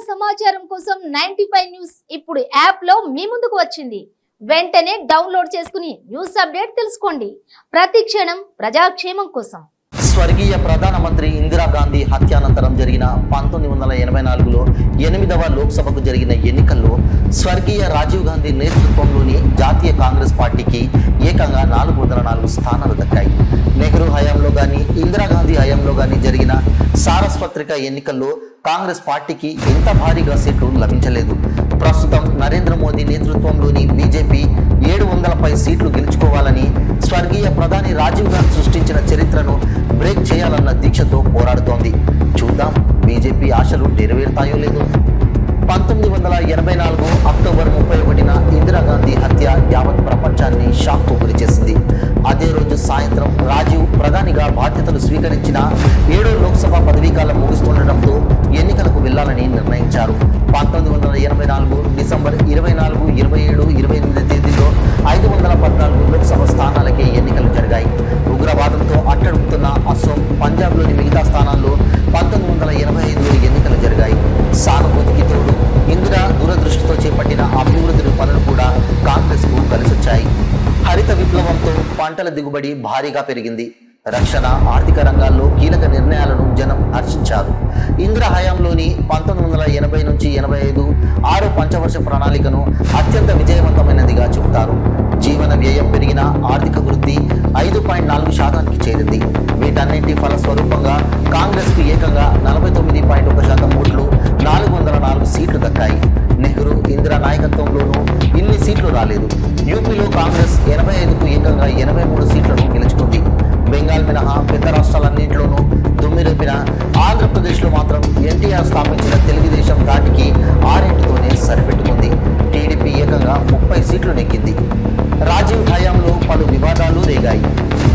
సమాచారం కోసం 95 న్యూస్ ఇప్పుడు యాప్ లో మీ ముందుకు వచ్చింది. వెంటనే డౌన్లోడ్ చేసుకుని న్యూస్ అప్డేట్ తెలుసుకోండి. ప్రతి క్షణం ప్రజాక్షేమం కోసం. స్వర్గీయ ప్రధానమంత్రి ఇందిరాగాంధీ హత్యానంతరం జరిగిన 1984లో 8వ లోక్సభకు జరిగిన ఎన్నికల్లో స్వర్గీయ రాజీవ్ గాంధీ నేతృత్వంలోని జాతీయ కాంగ్రెస్ పార్టీకి ఏకంగా 404 స్థానాలు దక్కాయి. నెహ్రూ హయాంలో కానీ ఇందిరాగాంధీ హయాంలో కానీ జరిగిన సార్వత్రిక ఎన్నికల్లో కాంగ్రెస్ పార్టీకి ఎంత భారీగా సీట్లు లభించలేదు. ప్రస్తుతం నరేంద్ర మోదీ నేతృత్వంలోని బీజేపీ 700 సీట్లు గెలుచుకోవాలని స్వర్గీయ ప్రధాని రాజీవ్ గాంధీ సృష్టించిన చరిత్రను బ్రేక్ చేయాలన్న దీక్షతో పోరాడుతోంది. చూద్దాం బీజేపీ ఆశలు నెరవేరుతాయో లేదో. 1984 అక్టోబర్ 31న ఇందిరాగాంధీ హత్య యావత్ ప్రపంచాన్ని షాక్కు గురిచేసింది. అదే రోజు సాయంత్రం రాజీవ్ ప్రధానిగా బాధ్యతలు స్వీకరించిన 7వ లోక్సభ పదవీకాలం ముగుస్తుండటంతో ఎన్నికలకు వెళ్లాలని నిర్ణయించారు. 1984 డిసెంబర్ 24, 27, 28 తేదీల్లో 514 లోక్సభ స్థానాలకే ఎన్నికలు జరిగాయి. ఉగ్రవాదంతో అట్టడుగుతున్న అసోం, పంజాబ్లోని మిగతా స్థానాల్లో 1985లో ఎన్నికలు జరిగాయి. సానుభూతికి తోడు ఇందిరా దూరదృష్టితో చేపట్టిన అభివృద్ధి పనులు కూడా కాంగ్రెస్కు కలిసొచ్చాయి. హరిత విప్లవంతో పంటల దిగుబడి భారీగా పెరిగింది. రక్షణ, ఆర్థిక రంగాల్లో కీలక నిర్ణయాలను జనం హర్షించారు. ఇందిరా హయాంలోని 1980 నుంచి 85 6 పంచవర్ష ప్రణాళికను అత్యంత విజయవంతమైనదిగా చెబుతారు. జీవన వ్యయం పెరిగిన ఆర్థిక వృద్ధి 5.4% చేరింది. వీటన్నింటి ఫలస్వరూపంగా కాంగ్రెస్కు ఏకంగా 49.1% ఓట్లు, 404 సీట్లు దక్కాయి. నెహ్రూ, ఇందిరా నాయకత్వంలోనూ ఇన్ని సీట్లు రాలేదు. యూపీలో కాంగ్రెస్ 85కు ఏకంగా 83 సీట్లను గెలుచుకుంది. బెంగాల్ మినహా పెద్ద రాష్ట్రాలన్నింటిలోనూ దుమ్మిరేపిన ఆంధ్రప్రదేశ్లో మాత్రం ఎన్టీఆర్ స్థాపించిన తెలుగుదేశం దాటికి 6తోనే సరిపెట్టుకుంది. టీడీపీ ఏకంగా 30 సీట్లు నెక్కింది. రాజీవ్ హయాంలో పలు వివాదాలు రేగాయి.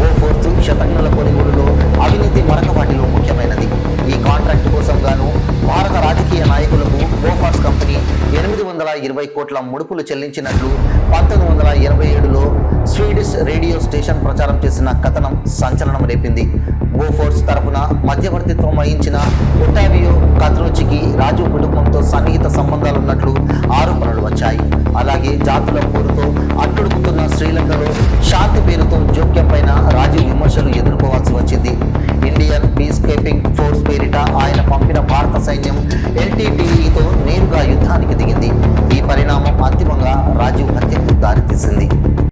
బోఫోర్స్ శతఘ్నుల కొనుగోలులో అవినీతి మరొక వాటిలో ముఖ్యమైనది. ఈ కాంట్రాక్ట్ కోసం గాను భారత రాజకీయ నాయకులకు బోఫోర్స్ కంపెనీ 820 కోట్ల ముడుపులు చెల్లించినట్లు 1987లో స్వీడిష్ రేడియో స్టేషన్ ప్రచారం చేసిన కథనం సంచలనం రేపింది. బోఫోర్స్ తరఫున మధ్యవర్తిత్వం వహించిన ఒటావియో కత్రోచికి రాజీవ్ కుటుంబంతో సన్నిహిత సంబంధాలున్నట్లు ఆరోపణలు వచ్చాయి. అలాగే జాతుల పోరుతో అట్టుడుకుతున్న శ్రీలంకలో శాంతి పేరుతో జోక్యం